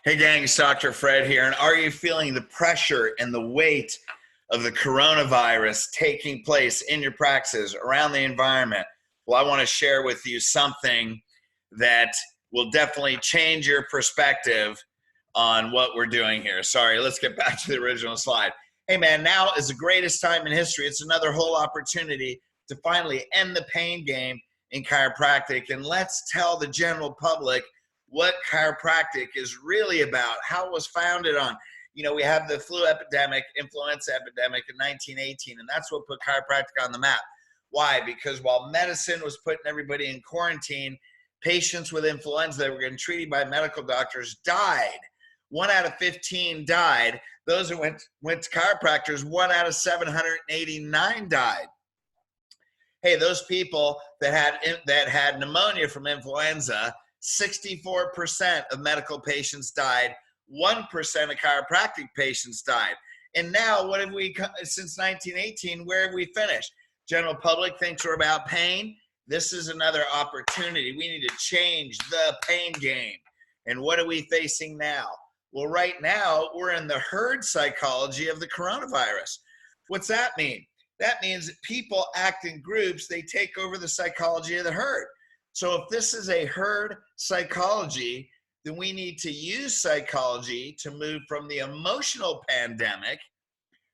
Hey gang, it's Dr. Fred here. And are you feeling the pressure and the weight of the coronavirus taking place in your practices, around the environment? Well, I want to share with you something that will definitely change your perspective on what we're doing here. Sorry, let's get back to the original slide. Hey man, now is the greatest time in history. It's another whole opportunity to finally end the pain game in chiropractic. And let's tell the general public what chiropractic is really about, how it was founded on. You know, we have the flu epidemic, influenza epidemic in 1918, and that's what put chiropractic on the map. Why? Because while medicine was putting everybody in quarantine, patients with influenza that were getting treated by medical doctors died. 1 out of 15 died. Those that went to chiropractors, 1 out of 789 died. Hey, those people that had pneumonia from influenza, 64% of medical patients died. 1% of chiropractic patients died. And now, what have we, since 1918, where have we finished? General public thinks we're about pain. This is another opportunity. We need to change the pain game. And what are we facing now? Well, right now, we're in the herd psychology of the coronavirus. What's that mean? That means that people act in groups, they take over the psychology of the herd. So if this is a herd psychology, then we need to use psychology to move from the emotional pandemic,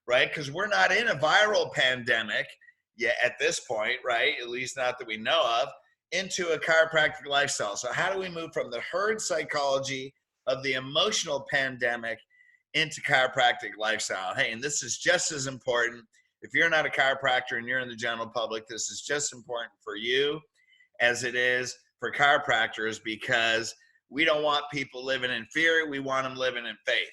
right? Because we're not in a viral pandemic yet at this point, right? At least not that we know of, into a chiropractic lifestyle. So how do we move from the herd psychology of the emotional pandemic into chiropractic lifestyle? Hey, and this is just as important. If you're not a chiropractor and you're in the general public, this is just important for you as it is for chiropractors, because we don't want people living in fear. We want them living in faith.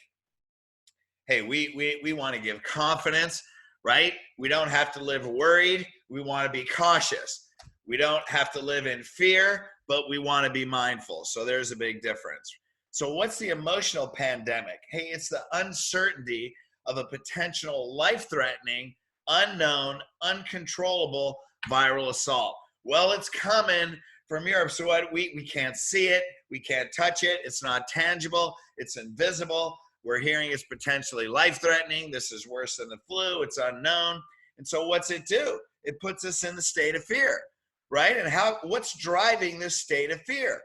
Hey, we want to give confidence, right? We don't have to live worried. We want to be cautious. We don't have to live in fear, but we want to be mindful. So there's a big difference. So what's the emotional pandemic? Hey, it's the uncertainty of a potential life-threatening, unknown, uncontrollable viral assault. Well, it's coming from Europe. So what? We can't see it. We can't touch it. It's not tangible. It's invisible. We're hearing it's potentially life-threatening. This is worse than the flu. It's unknown. And so what's it do? It puts us in the state of fear, right? And what's driving this state of fear?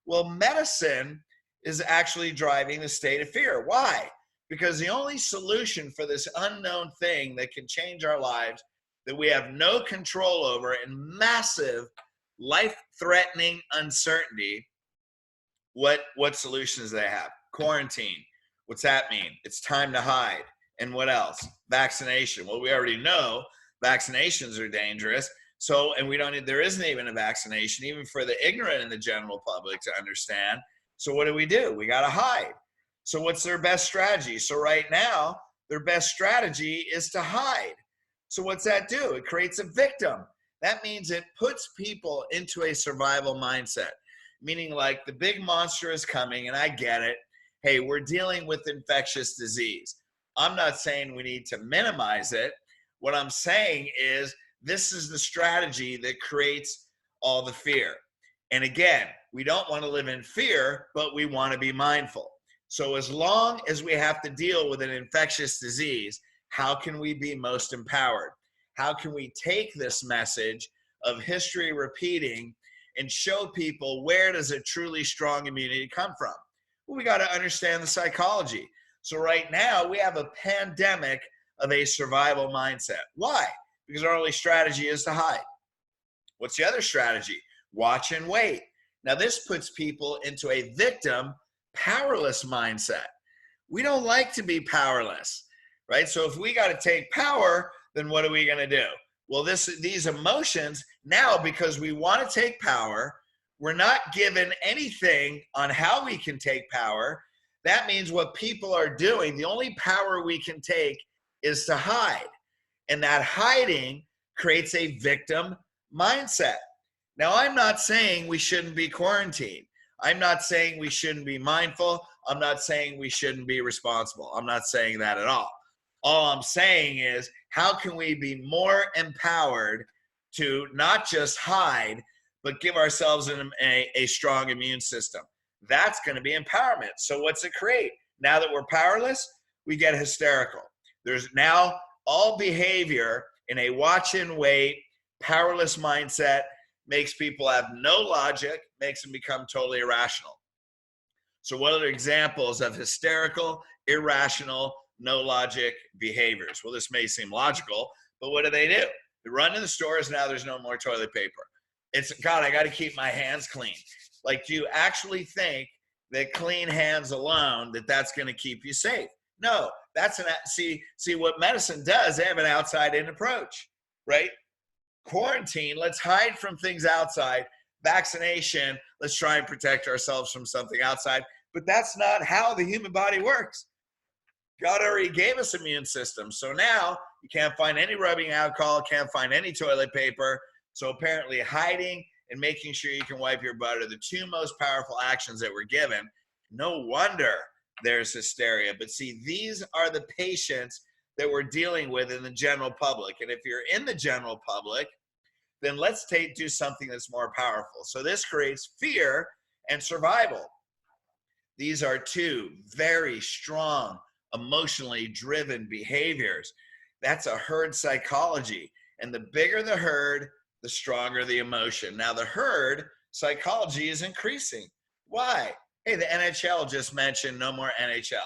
Well, medicine is actually driving the state of fear. Why? Because the only solution for this unknown thing that can change our lives, that we have no control over, and massive life-threatening uncertainty, what solutions do they have? Quarantine. What's that mean? It's time to hide. And what else? Vaccination. Well, we already know vaccinations are dangerous. So, and there isn't even a vaccination, even for the ignorant in the general public to understand. So what do? We got to hide. So what's their best strategy? So right now, their best strategy is to hide. So what's that do? It creates a victim. That means it puts people into a survival mindset, meaning like the big monster is coming, and I get it. Hey, we're dealing with infectious disease. I'm not saying we need to minimize it. What I'm saying is this is the strategy that creates all the fear. And again, we don't want to live in fear, but we want to be mindful. So as long as we have to deal with an infectious disease, how can we be most empowered? How can we take this message of history repeating and show people, where does a truly strong immunity come from? Well, we got to understand the psychology. So right now we have a pandemic of a survival mindset. Why? Because our only strategy is to hide. What's the other strategy? Watch and wait. Now this puts people into a victim, powerless mindset. We don't like to be powerless, right? So if we got to take power, then what are we going to do? Well, these emotions now, because we want to take power, we're not given anything on how we can take power. That means what people are doing, the only power we can take is to hide. And that hiding creates a victim mindset. Now, I'm not saying we shouldn't be quarantined. I'm not saying we shouldn't be mindful. I'm not saying we shouldn't be responsible. I'm not saying that at all. All I'm saying is, how can we be more empowered to not just hide, but give ourselves a strong immune system? That's going to be empowerment. So what's it create? Now that we're powerless, we get hysterical. There's now all behavior in a watch and wait, powerless mindset makes people have no logic, makes them become totally irrational. So what are the examples of hysterical, irrational, no logic behaviors? Well, this may seem logical, but what do? They run to the stores, now there's no more toilet paper. It's, God, I got to keep my hands clean. Like, do you actually think that clean hands alone, that's going to keep you safe? No, that's see what medicine does, they have an outside-in approach, right? Quarantine, let's hide from things outside. Vaccination, let's try and protect ourselves from something outside. But that's not how the human body works. God already gave us immune system. So now you can't find any rubbing alcohol, can't find any toilet paper. So apparently hiding and making sure you can wipe your butt are the two most powerful actions that we're given. No wonder there's hysteria. But see, these are the patients that we're dealing with in the general public. And if you're in the general public, then let's do something that's more powerful. So this creates fear and survival. These are two very strong, emotionally driven behaviors. That's a herd psychology. And the bigger the herd, the stronger the emotion. Now, the herd psychology is increasing. Why? Hey, the NHL just mentioned no more NHL.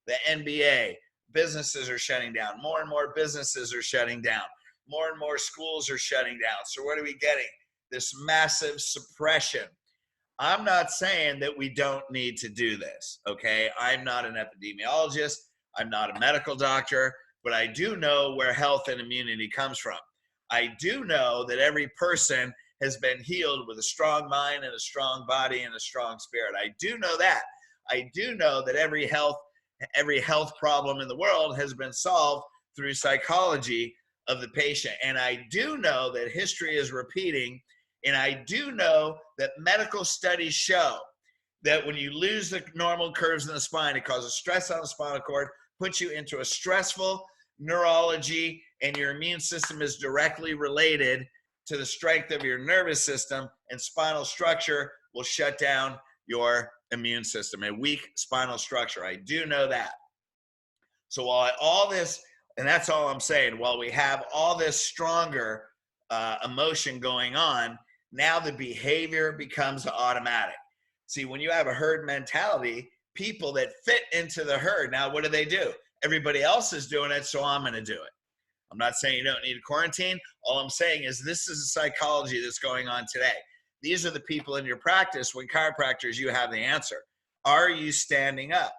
The NBA, businesses are shutting down. More and more businesses are shutting down. More and more schools are shutting down. So what are we getting? This massive suppression. I'm not saying that we don't need to do this, okay? I'm not an epidemiologist. I'm not a medical doctor, but I do know where health and immunity comes from. I do know that every person has been healed with a strong mind and a strong body and a strong spirit. I do know that. I do know that every health problem in the world has been solved through psychology of the patient. And I do know that history is repeating. And I do know that medical studies show that when you lose the normal curves in the spine, it causes stress on the spinal cord, puts you into a stressful neurology, and your immune system is directly related to the strength of your nervous system, and spinal structure will shut down your immune system. A weak spinal structure. I do know that. So while all this, and that's all I'm saying, while we have all this stronger emotion going on, now the behavior becomes automatic. See, when you have a herd mentality, people that fit into the herd, now what do? Everybody else is doing it, so I'm going to do it. I'm not saying you don't need a quarantine. All I'm saying is this is a psychology that's going on today. These are the people in your practice. When chiropractors, you have the answer. Are you standing up?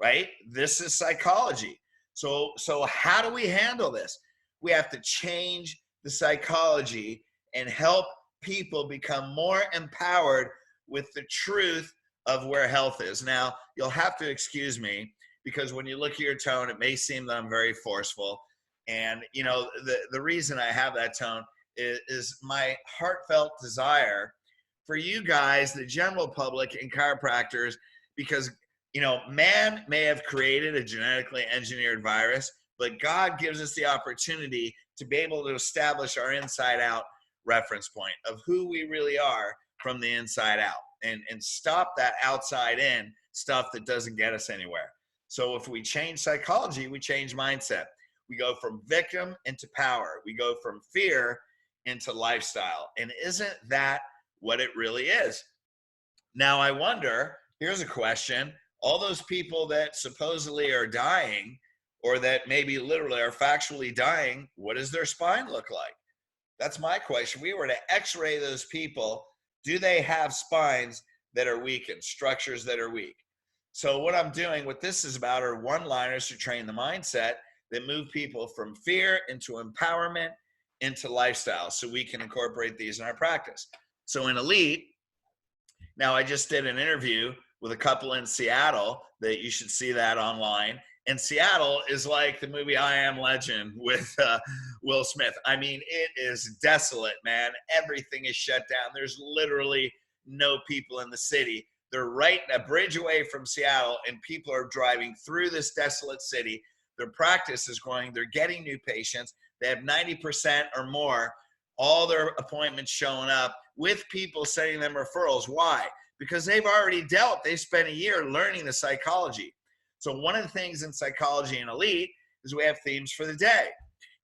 Right? This is psychology. So how do we handle this? We have to change the psychology and help people become more empowered with the truth of where health is. Now, you'll have to excuse me because when you look at your tone, it may seem that I'm very forceful. And, you know, the reason I have that tone is my heartfelt desire for you guys, the general public and chiropractors, because, you know, man may have created a genetically engineered virus, but God gives us the opportunity to be able to establish our inside out reference point of who we really are from the inside out and stop that outside in stuff that doesn't get us anywhere. So if we change psychology, we change mindset. We go from victim into power. We go from fear into lifestyle. And isn't that what it really is? Now, I wonder, here's a question. All those people that supposedly are dying or that maybe literally are factually dying, what does their spine look like? That's my question. We were to x-ray those people. Do they have spines that are weakened, structures that are weak? So what I'm doing, what this is about are one-liners to train the mindset that move people from fear into empowerment into lifestyle so we can incorporate these in our practice. So in Elite, now I just did an interview with a couple in Seattle that you should see that online. And Seattle is like the movie I Am Legend with Will Smith. I mean, it is desolate, man. Everything is shut down. There's literally no people in the city. They're right a bridge away from Seattle, and people are driving through this desolate city. Their practice is growing. They're getting new patients. They have 90% or more, all their appointments showing up with people sending them referrals. Why? because they've already they spent a year learning the psychology. So one of the things in Psychology and Elite is we have themes for the day.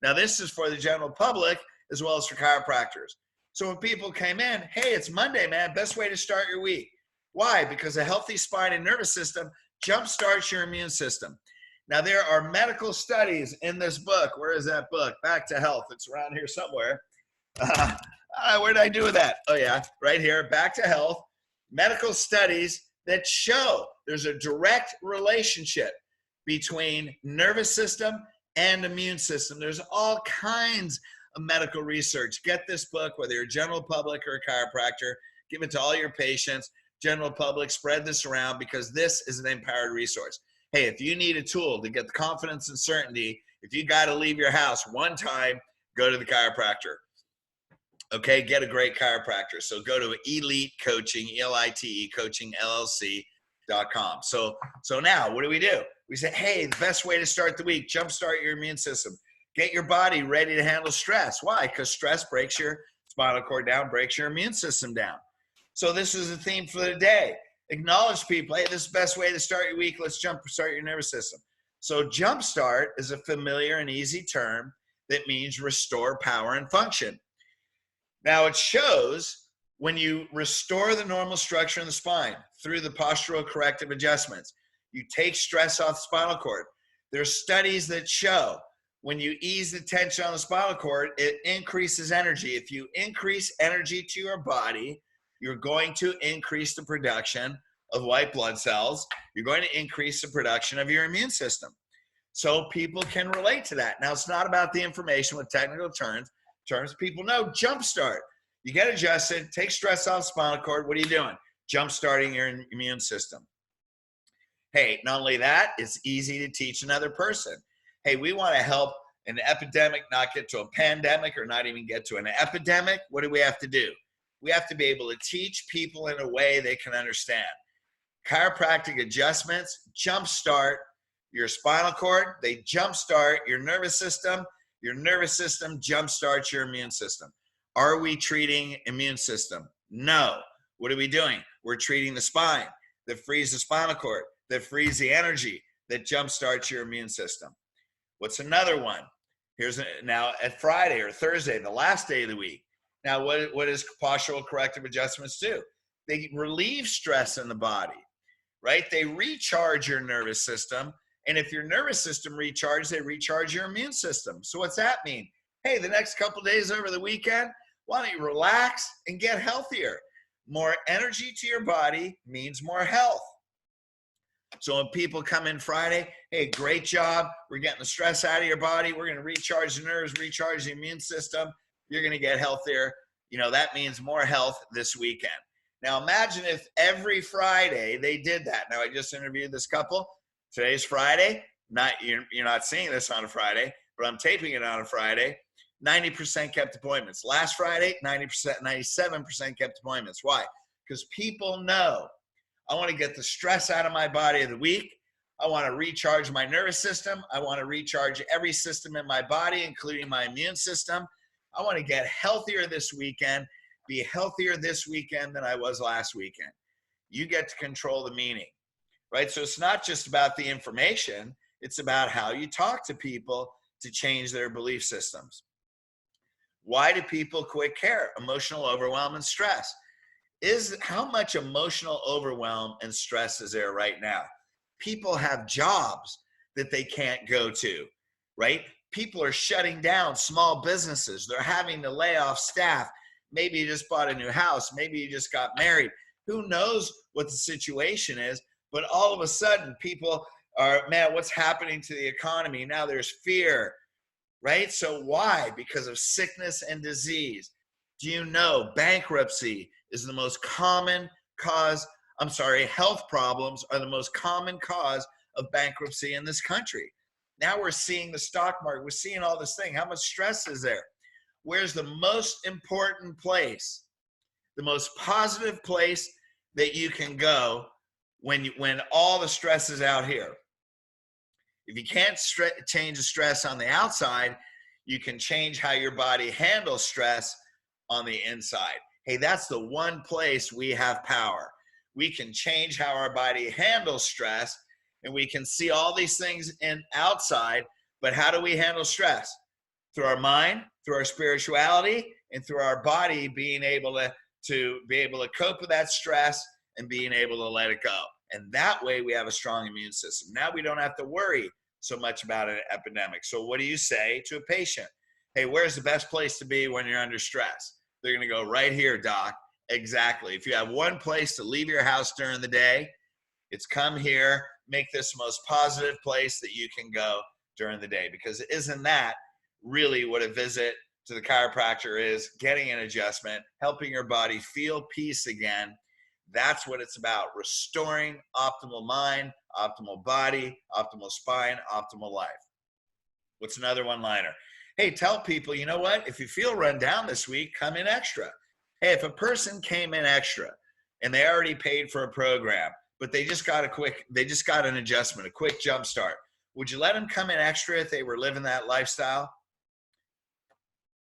Now this is for the general public as well as for chiropractors. So when people came in, hey, it's Monday, man, best way to start your week. Why? Because a healthy spine and nervous system jumpstarts your immune system. Now there are medical studies in this book. Where is that book? Back to Health. It's around here somewhere. Where did I do with that? Oh yeah, right here, Back to Health. Medical studies that show there's a direct relationship between nervous system and immune system. There's all kinds of medical research. Get this book, whether you're a general public or a chiropractor, give it to all your patients, general public, spread this around, because this is an empowered resource. Hey, if you need a tool to get the confidence and certainty, if you got to leave your house one time, go to the chiropractor. Okay, get a great chiropractor. So go to Elite Coaching, ELITE Coaching LLC.com. So now what do? We say, hey, the best way to start the week, jumpstart your immune system. Get your body ready to handle stress. Why? Because stress breaks your spinal cord down, breaks your immune system down. So this is the theme for the day. Acknowledge people, hey, this is the best way to start your week. Let's jumpstart your nervous system. So jumpstart is a familiar and easy term that means restore power and function. Now it shows when you restore the normal structure in the spine through the postural corrective adjustments, you take stress off the spinal cord. There's studies that show when you ease the tension on the spinal cord, it increases energy. If you increase energy to your body, you're going to increase the production of white blood cells. You're going to increase the production of your immune system. So people can relate to that. Now, it's not about the information with technical terms. People know jumpstart. You get adjusted, take stress off the spinal cord. What are you doing? Jumpstarting your immune system. Hey, not only that, it's easy to teach another person. Hey, we want to help an epidemic not get to a pandemic or not even get to an epidemic. What do we have to do? We have to be able to teach people in a way they can understand. Chiropractic adjustments jumpstart your spinal cord. They jumpstart your nervous system. Your nervous system jumpstarts your immune system. Are we treating immune system? No. What are we doing? We're treating the spine that frees the spinal cord, that frees the energy, that jumpstarts your immune system. What's another one? Here's now at Friday or Thursday, the last day of the week. Now, what does postural corrective adjustments do? They relieve stress in the body, right? They recharge your nervous system. And if your nervous system recharges, they recharge your immune system. So what's that mean? Hey, the next couple of days over the weekend, why don't you relax and get healthier? More energy to your body means more health. So when people come in Friday, hey, great job. We're getting the stress out of your body. We're going to recharge the nerves, recharge the immune system. You're going to get healthier. You know, that means more health this weekend. Now imagine if every Friday they did that. Now I just interviewed this couple. Today's Friday. You're not seeing this on a Friday, but I'm taping it on a Friday. 90% kept appointments. Last Friday, 90%, 97% kept appointments. Why? Because people know I want to get the stress out of my body of the week. I want to recharge my nervous system. I want to recharge every system in my body, including my immune system. I want to get healthier this weekend, be healthier this weekend than I was last weekend. You get to control the meaning. Right? So it's not just about the information, it's about how you talk to people to change their belief systems. Why do people quit care? Emotional overwhelm and stress. How much emotional overwhelm and stress is there right now? People have jobs that they can't go to, right? People are shutting down small businesses. They're having to lay off staff. Maybe you just bought a new house. Maybe you just got married. Who knows what the situation is? But all of a sudden, people are, man, what's happening to the economy? Now there's fear, right? So why? Because of sickness and disease. Do you know bankruptcy is the most common cause? Health problems are the most common cause of bankruptcy in this country. Now we're seeing the stock market. We're seeing all this thing. How much stress is there? Where's the most important place, the most positive place that you can go when all the stress is out here? If you can't change the stress on the outside, you can change how your body handles stress on the inside. Hey, that's the one place we have power. we can change how our body handles stress, and we can see all these things in outside. But how do we handle stress? Through our mind, through our spirituality, and through our body being able to be able to cope with that stress and being able to let it go. And that way we have a strong immune system. Now we don't have to worry so much about an epidemic. So what do you say to a patient? Hey, where's the best place to be when you're under stress? They're going to go, right here, doc. Exactly. If you have one place to leave your house during the day, it's come here, make this the most positive place that you can go during the day. Because isn't that really what a visit to the chiropractor is? Getting an adjustment, helping your body feel peace again. That's what it's about, restoring optimal mind, optimal body, optimal spine, optimal life. What's another one-liner? Hey, tell people, you know what? If you feel run down this week, come in extra. Hey, if a person came in extra and they already paid for a program, but they just got an adjustment, a quick jump start, would you let them come in extra if they were living that lifestyle?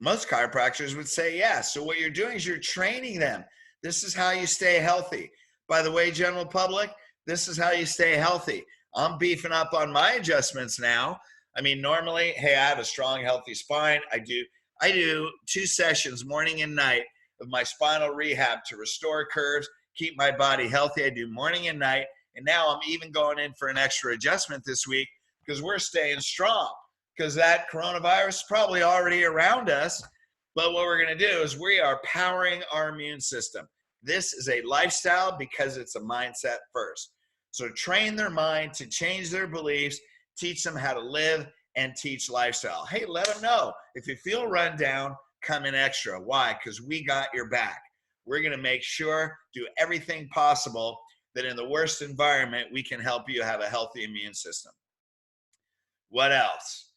Most chiropractors would say yes. So what you're doing is you're training them. This is how you stay healthy. By the way, general public, this is how you stay healthy. I'm beefing up on my adjustments now. I mean, normally, hey, I have a strong, healthy spine. I do 2 sessions, morning and night, of my spinal rehab to restore curves, keep my body healthy. I do morning and night. And now I'm even going in for an extra adjustment this week because we're staying strong, because that coronavirus is probably already around us. But what we're going to do is we are powering our immune system. This is a lifestyle because it's a mindset first. So train their mind to change their beliefs, teach them how to live, and teach lifestyle. Hey, let them know. If you feel run down, come in extra. Why? Because we got your back. We're going to make sure, do everything possible that in the worst environment, we can help you have a healthy immune system. What else?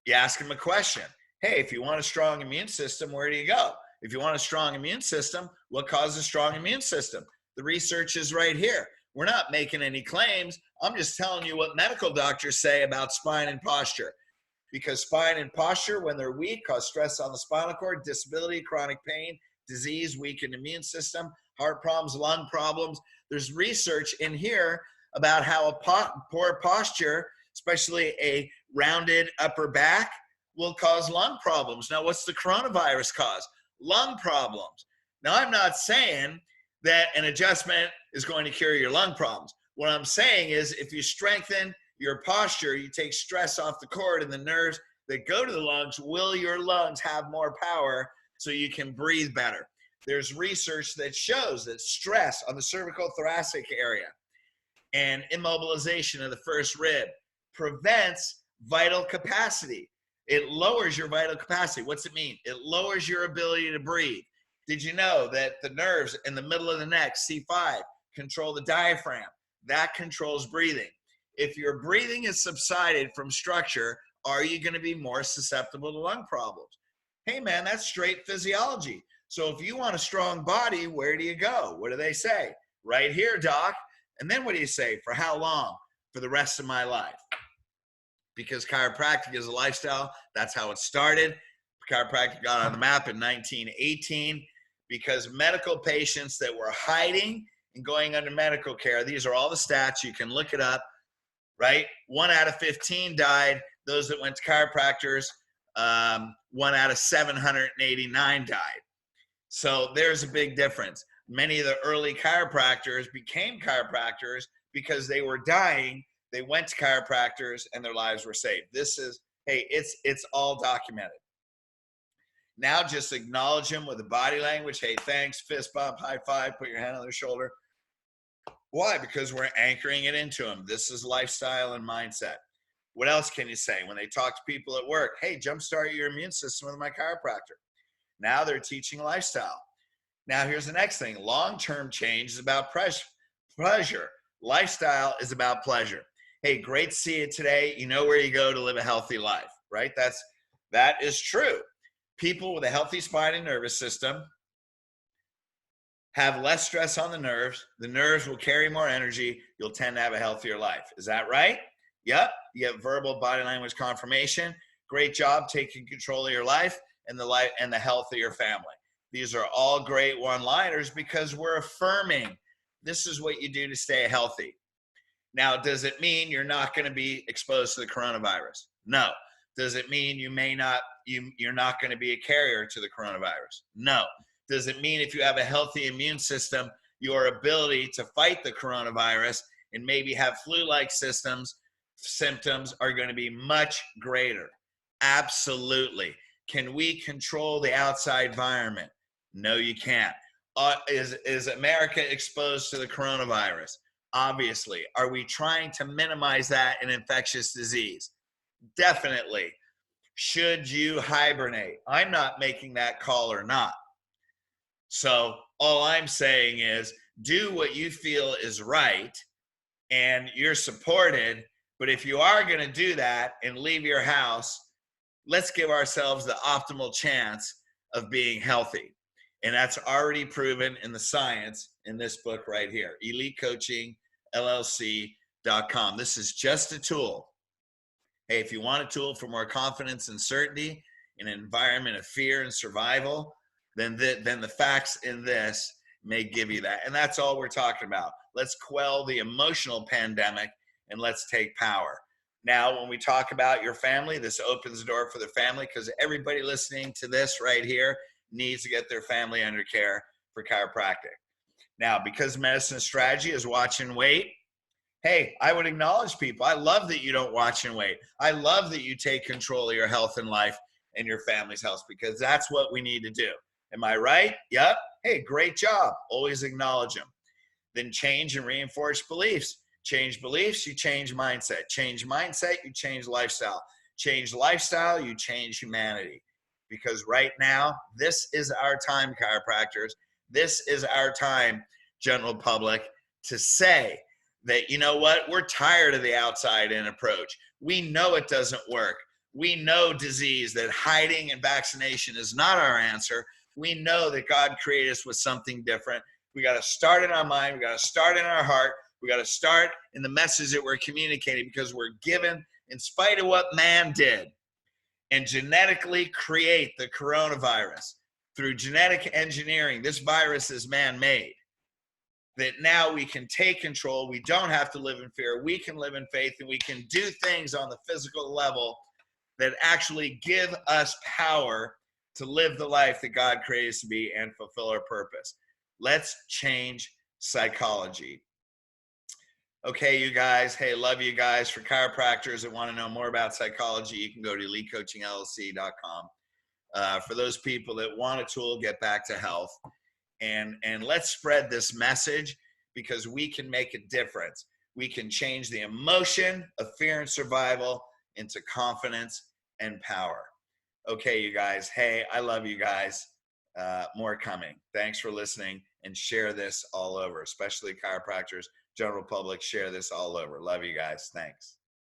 You ask them a question. Hey, if you want a strong immune system, where do you go? If you want a strong immune system, what causes a strong immune system? The research is right here. We're not making any claims. I'm just telling you what medical doctors say about spine and posture. Because spine and posture, when they're weak, cause stress on the spinal cord, disability, chronic pain, disease, weakened immune system, heart problems, lung problems. There's research in here about how a poor posture, especially a rounded upper back, will cause lung problems. Now, what's the coronavirus cause? Lung problems. Now, I'm not saying that an adjustment is going to cure your lung problems. What I'm saying is if you strengthen your posture, you take stress off the cord and the nerves that go to the lungs, will your lungs have more power so you can breathe better? There's research that shows that stress on the cervical thoracic area and immobilization of the first rib prevents vital capacity. It lowers your vital capacity. What's it mean? It lowers your ability to breathe. Did you know that the nerves in the middle of the neck, C5, control the diaphragm? That controls breathing. If your breathing is subsided from structure, are you going to be more susceptible to lung problems? Hey, man, that's straight physiology. So if you want a strong body, where do you go? What do they say? Right here, doc. And then what do you say? For how long? For the rest of my life. Because chiropractic is a lifestyle. That's how it started. Chiropractic got on the map in 1918 because medical patients that were hiding and going under medical care, these are all the stats, you can look it up, right? 1 out of 15 died. Those that went to chiropractors, 1 out of 789 died. So there's a big difference. Many of the early chiropractors became chiropractors because they were dying. They went to chiropractors and their lives were saved. This is, hey, it's all documented. Now just acknowledge them with the body language. Hey, thanks, fist bump, high five, put your hand on their shoulder. Why? Because we're anchoring it into them. This is lifestyle and mindset. What else can you say? When they talk to people at work, hey, jumpstart your immune system with my chiropractor. Now they're teaching lifestyle. Now here's the next thing. Long-term change is about pleasure. Lifestyle is about pleasure. Hey, great to see you today. You know where you go to live a healthy life, right? That is true. People with a healthy spine and nervous system have less stress on the nerves. The nerves will carry more energy. You'll tend to have a healthier life. Is that right? Yep. You get verbal body language confirmation. Great job taking control of your life and the health of your family. These are all great one-liners because we're affirming This is what you do to stay healthy. Now, does it mean you're not going to be exposed to the coronavirus? No. Does it mean you're not going to be a carrier to the coronavirus? No. Does it mean if you have a healthy immune system, your ability to fight the coronavirus and maybe have flu-like symptoms are going to be much greater? Absolutely. Can we control the outside environment? No, you can't. Is America exposed to the coronavirus? Obviously. Are we trying to minimize that in infectious disease? Definitely. Should you hibernate? I'm not making that call or not. So all I'm saying is do what you feel is right and you're supported. But if you are going to do that and leave your house, let's give ourselves the optimal chance of being healthy. And that's already proven in the science in this book right here, EliteCoachingLLC.com. This is just a tool. Hey, if you want a tool for more confidence and certainty in an environment of fear and survival, then the facts in this may give you that. And that's all we're talking about. Let's quell the emotional pandemic and let's take power. Now, when we talk about your family, this opens the door for the family because everybody listening to this right here needs to get their family under care for chiropractic. Now, because medicine strategy is watch and wait, hey, I would acknowledge people. I love that you don't watch and wait. I love that you take control of your health and life and your family's health because that's what we need to do. Am I right? Yep. Hey, great job. Always acknowledge them. Then change and reinforce beliefs. Change beliefs, you change mindset. Change mindset, you change lifestyle. Change lifestyle, you change humanity. Because right now, this is our time, chiropractors. This is our time, general public, to say that, you know what, we're tired of the outside in approach. We know it doesn't work. We know disease, that hiding and vaccination is not our answer. We know that God created us with something different. We got to start in our mind. We got to start in our heart. We got to start in the message that we're communicating because we're given, in spite of what man did, and genetically create the coronavirus through genetic engineering. This virus is man-made. That now we can take control. We don't have to live in fear. We can live in faith, and we can do things on the physical level that actually give us power to live the life that God created us to be and fulfill our purpose. Let's change psychology. Okay, you guys. Hey, love you guys. For chiropractors that want to know more about psychology, you can go to EliteCoachingLLC.com. For those people that want a tool, get back to health. And let's spread this message because we can make a difference. We can change the emotion of fear and survival into confidence and power. Okay, you guys. Hey, I love you guys. More coming. Thanks for listening and share this all over, especially chiropractors, general public, share this all over. Love you guys. Thanks.